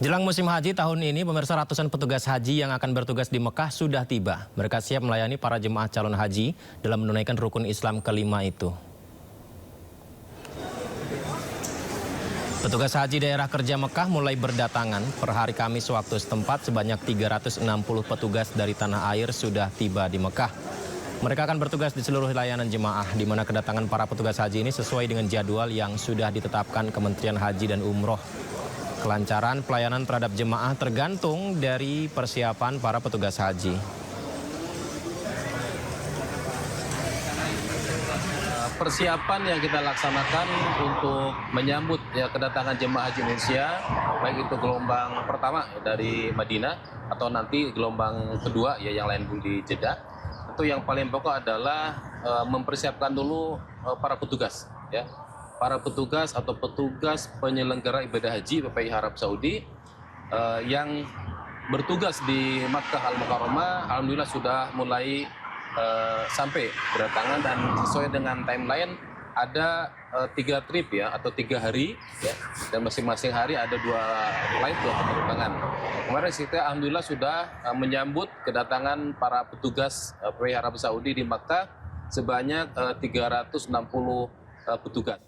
Jelang musim haji tahun ini, pemirsa, ratusan petugas haji yang akan bertugas di Mekah sudah tiba. Mereka siap melayani para jemaah calon haji dalam menunaikan rukun Islam kelima itu. Petugas haji daerah kerja Mekah mulai berdatangan. Per hari Kamis waktu setempat, sebanyak 360 petugas dari tanah air sudah tiba di Mekah. Mereka akan bertugas di seluruh layanan jemaah, di mana kedatangan para petugas haji ini sesuai dengan jadwal yang sudah ditetapkan Kementerian Haji dan Umroh. Kelancaran pelayanan terhadap jemaah tergantung dari persiapan para petugas haji. Persiapan yang kita laksanakan untuk menyambut kedatangan jemaah haji Indonesia, baik itu gelombang pertama dari Madinah atau nanti gelombang kedua yang lain pun di Jeddah. Tentu yang paling pokok adalah mempersiapkan dulu para petugas, para petugas atau petugas penyelenggara ibadah haji PPIH Arab Saudi yang bertugas di Makkah Al-Mukarramah. Alhamdulillah sudah mulai sampai berdatangan, dan sesuai dengan timeline ada 3 trip atau 3 hari dan masing-masing hari ada 2 flight, 2 penerbangan. Kemarin kita alhamdulillah sudah menyambut kedatangan para petugas PPIH Arab Saudi di Makkah sebanyak 360 petugas.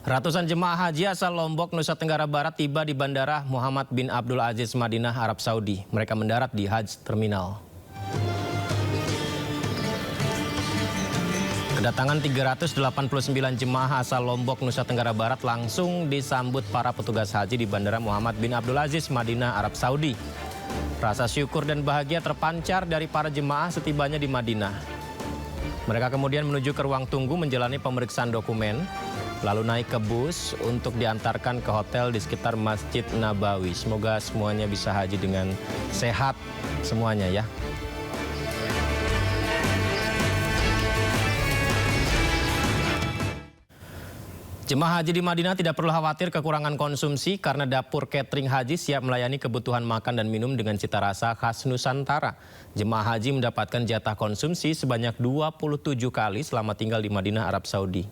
Ratusan jemaah haji asal Lombok, Nusa Tenggara Barat tiba di Bandara Muhammad bin Abdul Aziz Madinah, Arab Saudi. Mereka mendarat di Hajj Terminal. Kedatangan 389 jemaah asal Lombok, Nusa Tenggara Barat langsung disambut para petugas haji di Bandara Muhammad bin Abdul Aziz Madinah, Arab Saudi. Rasa syukur dan bahagia terpancar dari para jemaah setibanya di Madinah. Mereka kemudian menuju ke ruang tunggu menjalani pemeriksaan dokumen, lalu naik ke bus untuk diantarkan ke hotel di sekitar Masjid Nabawi. Semoga semuanya bisa haji dengan sehat semuanya ya. Jemaah haji di Madinah tidak perlu khawatir kekurangan konsumsi karena dapur catering haji siap melayani kebutuhan makan dan minum dengan cita rasa khas Nusantara. Jemaah haji mendapatkan jatah konsumsi sebanyak 27 kali selama tinggal di Madinah, Arab Saudi.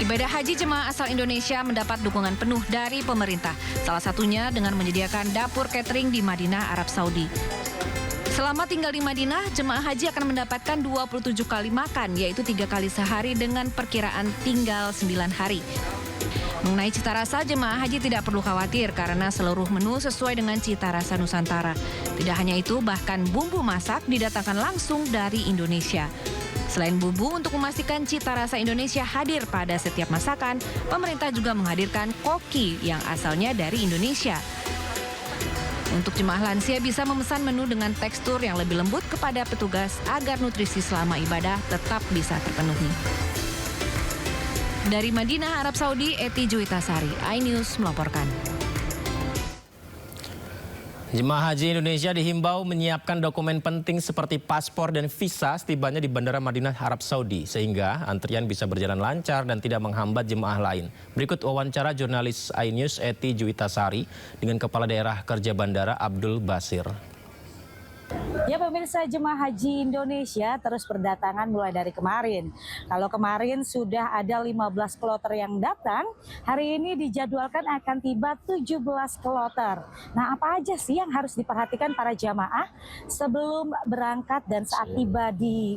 Ibadah haji jemaah asal Indonesia mendapat dukungan penuh dari pemerintah. Salah satunya dengan menyediakan dapur catering di Madinah, Arab Saudi. Selama tinggal di Madinah, jemaah haji akan mendapatkan 27 kali makan, yaitu 3 kali sehari dengan perkiraan tinggal 9 hari. Mengenai cita rasa, jemaah haji tidak perlu khawatir karena seluruh menu sesuai dengan cita rasa Nusantara. Tidak hanya itu, bahkan bumbu masak didatangkan langsung dari Indonesia. Selain bumbu, untuk memastikan cita rasa Indonesia hadir pada setiap masakan, pemerintah juga menghadirkan koki yang asalnya dari Indonesia. Untuk jemaah lansia bisa memesan menu dengan tekstur yang lebih lembut kepada petugas agar nutrisi selama ibadah tetap bisa terpenuhi. Dari Madinah, Arab Saudi, Eti Juwitasari, iNews melaporkan. Jemaah haji Indonesia dihimbau menyiapkan dokumen penting seperti paspor dan visa setibanya di Bandara Madinah, Arab Saudi, sehingga antrian bisa berjalan lancar dan tidak menghambat jemaah lain. Berikut wawancara jurnalis iNews Eti Juwitasari dengan Kepala Daerah Kerja Bandara Abdul Basir. Ya pemirsa, jemaah haji Indonesia terus berdatangan mulai dari kemarin. Kalau kemarin sudah ada 15 kloter yang datang, hari ini dijadwalkan akan tiba 17 kloter. Nah, apa aja sih yang harus diperhatikan para jamaah sebelum berangkat dan saat tiba di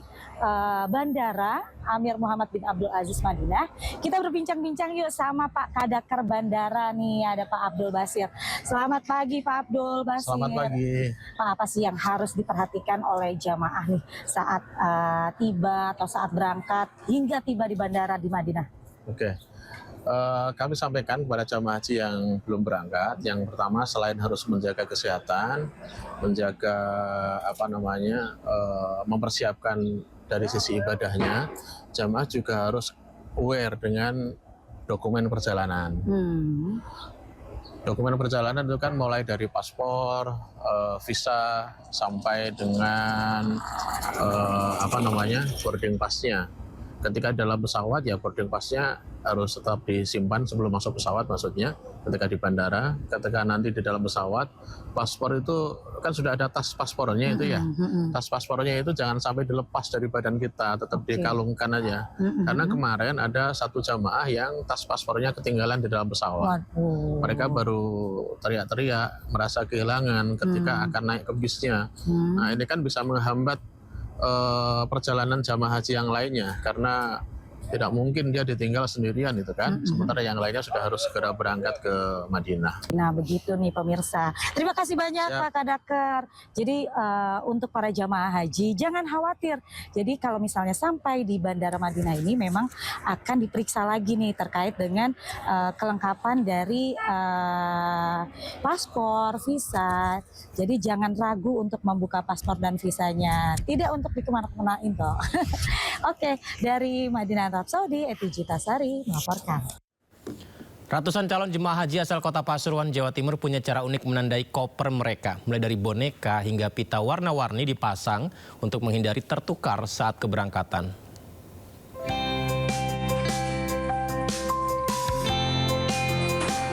Bandara Amir Muhammad bin Abdul Aziz Madinah? Kita berbincang-bincang yuk sama Pak Kadaker Bandara nih, ada Pak Abdul Basir. Selamat pagi Pak Abdul Basir. Selamat pagi. Pak, apa sih yang harus diperhatikan oleh jamaah nih saat tiba atau saat berangkat hingga tiba di bandara di Madinah? Oke, kami sampaikan kepada jamaah haji yang belum berangkat, yang pertama selain harus menjaga kesehatan, menjaga mempersiapkan dari sisi ibadahnya, jamaah juga harus aware dengan dokumen perjalanan. Dokumen perjalanan itu kan mulai dari paspor, visa, sampai dengan boarding pass-nya. Ketika dalam pesawat ya boarding pass-nya harus tetap disimpan sebelum masuk pesawat, maksudnya ketika di bandara. Ketika nanti di dalam pesawat, paspor itu kan sudah ada tas paspornya itu ya. Tas paspornya itu jangan sampai dilepas dari badan kita, tetap dikalungkan aja. Karena kemarin ada satu jamaah yang tas paspornya ketinggalan di dalam pesawat. Mereka baru teriak-teriak, merasa kehilangan ketika akan naik ke bisnya. Nah, ini kan bisa menghambat perjalanan jamaah haji yang lainnya, karena tidak mungkin dia ditinggal sendirian itu kan. Sementara yang lainnya sudah harus segera berangkat ke Madinah. Nah begitu nih pemirsa. Terima kasih banyak Pak Kadaker. Jadi untuk para jamaah haji jangan khawatir. Jadi kalau misalnya sampai di Bandara Madinah ini memang akan diperiksa lagi nih terkait dengan kelengkapan dari paspor, visa. Jadi jangan ragu untuk membuka paspor dan visanya. Tidak untuk dikemana-kenain toh. Oke, dari Madinah Arab Saudi, Eti Jitasari melaporkan. Ratusan calon jemaah haji asal kota Pasuruan, Jawa Timur punya cara unik menandai koper mereka. Mulai dari boneka hingga pita warna-warni dipasang untuk menghindari tertukar saat keberangkatan.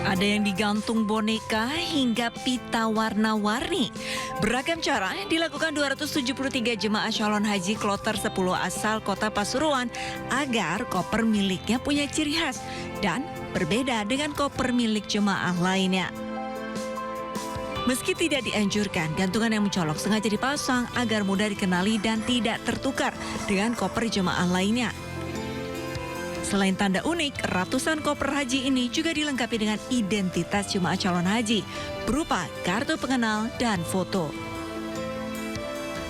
Ada yang digantung boneka hingga pita warna-warni. Beragam cara dilakukan 273 jemaah calon haji kloter 10 asal kota Pasuruan agar koper miliknya punya ciri khas dan berbeda dengan koper milik jemaah lainnya. Meski tidak dianjurkan, gantungan yang mencolok sengaja dipasang agar mudah dikenali dan tidak tertukar dengan koper jemaah lainnya. Selain tanda unik, ratusan koper haji ini juga dilengkapi dengan identitas jemaah calon haji berupa kartu pengenal dan foto.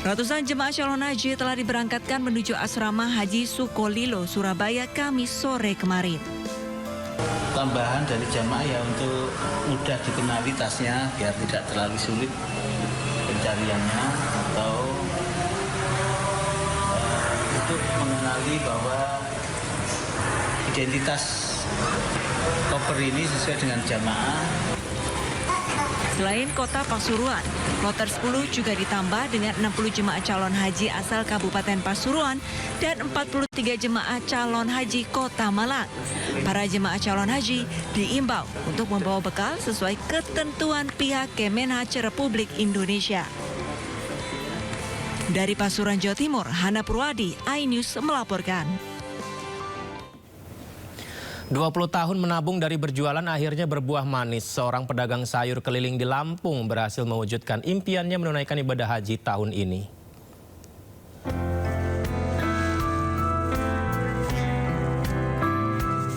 Ratusan jemaah calon haji telah diberangkatkan menuju asrama Haji Sukolilo, Surabaya, Kamis sore kemarin. Tambahan dari jamaah ya untuk mudah dikenali tasnya biar tidak terlalu sulit pencariannya, atau untuk mengenali bahwa identitas koper ini sesuai dengan jamaah. Selain kota Pasuruan, kloter 10 juga ditambah dengan 60 jemaah calon haji asal Kabupaten Pasuruan dan 43 jemaah calon haji Kota Malang. Para jemaah calon haji diimbau untuk membawa bekal sesuai ketentuan pihak Kemenhaj Republik Indonesia. Dari Pasuruan, Jawa Timur, Hana Purwadi, iNews melaporkan. 20 tahun menabung dari berjualan akhirnya berbuah manis. Seorang pedagang sayur keliling di Lampung berhasil mewujudkan impiannya menunaikan ibadah haji tahun ini.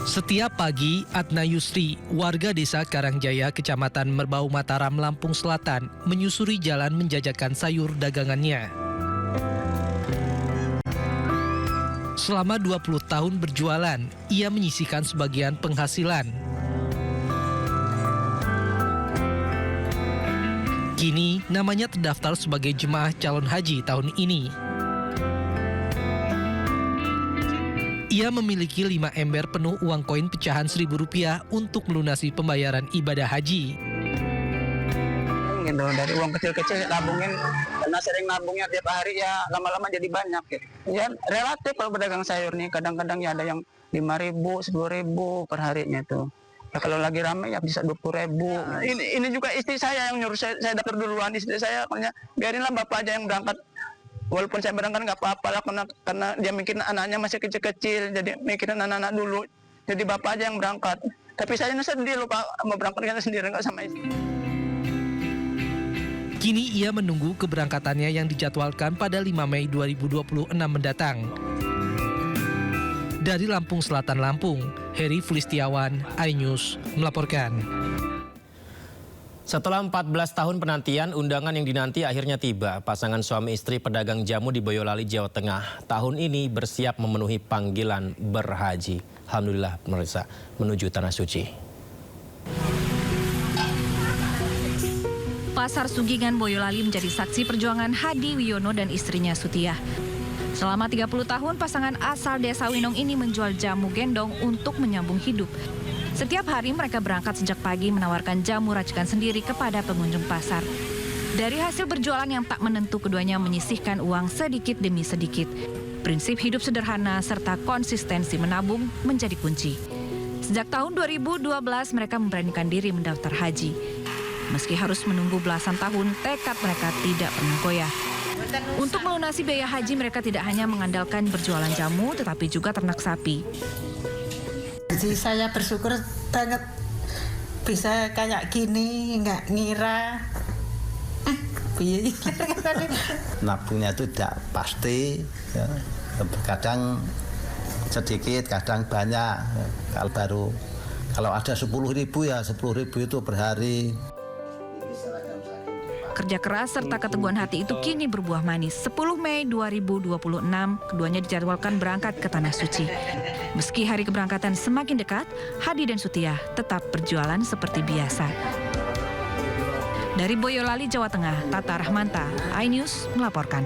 Setiap pagi, Adna Yusri, warga desa Karangjaya, Kecamatan Merbau Mataram, Lampung Selatan, menyusuri jalan menjajakan sayur dagangannya. Selama 20 tahun berjualan, ia menyisihkan sebagian penghasilan. Kini, namanya terdaftar sebagai jemaah calon haji tahun ini. Ia memiliki 5 ember penuh uang koin pecahan Rp1.000 untuk melunasi pembayaran ibadah haji. Gitu, dari uang kecil-kecil nabungin, karena sering nabungnya tiap hari ya lama-lama jadi banyak gitu. Ya relatif kalau pedagang sayur nih, kadang-kadang ya ada yang 5.000, 10.000 per harinya tuh. Ya kalau lagi rame ya bisa 20.000. Nah, ini juga istri saya yang nyuruh saya daftar duluan. Istri saya makanya biarinlah bapak aja yang berangkat. Walaupun saya berangkat nggak apa-apa lah, karena dia mikirin anaknya masih kecil-kecil, jadi mikirin anak-anak dulu. Jadi bapak aja yang berangkat. Tapi saya sedih loh Pak, mau berangkat sendiri nggak sama istri. Kini ia menunggu keberangkatannya yang dijadwalkan pada 5 Mei 2026 mendatang. Dari Lampung Selatan, Lampung, Heri Fulistiawan, iNews melaporkan. Setelah 14 tahun penantian, undangan yang dinanti akhirnya tiba. Pasangan suami istri pedagang jamu di Boyolali, Jawa Tengah, tahun ini bersiap memenuhi panggilan berhaji. Alhamdulillah, pemirsa, menuju Tanah Suci. Pasar Sugingan Boyolali menjadi saksi perjuangan Hadi Wiono dan istrinya Sutiah. Selama 30 tahun, pasangan asal desa Winong ini menjual jamu gendong untuk menyambung hidup. Setiap hari mereka berangkat sejak pagi menawarkan jamu racikan sendiri kepada pengunjung pasar. Dari hasil berjualan yang tak menentu, keduanya menyisihkan uang sedikit demi sedikit. Prinsip hidup sederhana serta konsistensi menabung menjadi kunci. Sejak tahun 2012 mereka memberanikan diri mendaftar haji. Meski harus menunggu belasan tahun, tekad mereka tidak pernah goyah. Untuk melunasi biaya haji, mereka tidak hanya mengandalkan berjualan jamu, tetapi juga ternak sapi. Jadi saya bersyukur banget bisa kayak gini, nggak ngira. Nabungnya itu tidak pasti, ya. Kadang sedikit, kadang banyak. Kalau ada 10.000 ya 10.000 itu per hari. Kerja keras serta keteguhan hati itu kini berbuah manis. 10 Mei 2026, keduanya dijadwalkan berangkat ke Tanah Suci. Meski hari keberangkatan semakin dekat, Hadi dan Sutiah tetap berjualan seperti biasa. Dari Boyolali, Jawa Tengah, Tata Rahmanta, iNews melaporkan.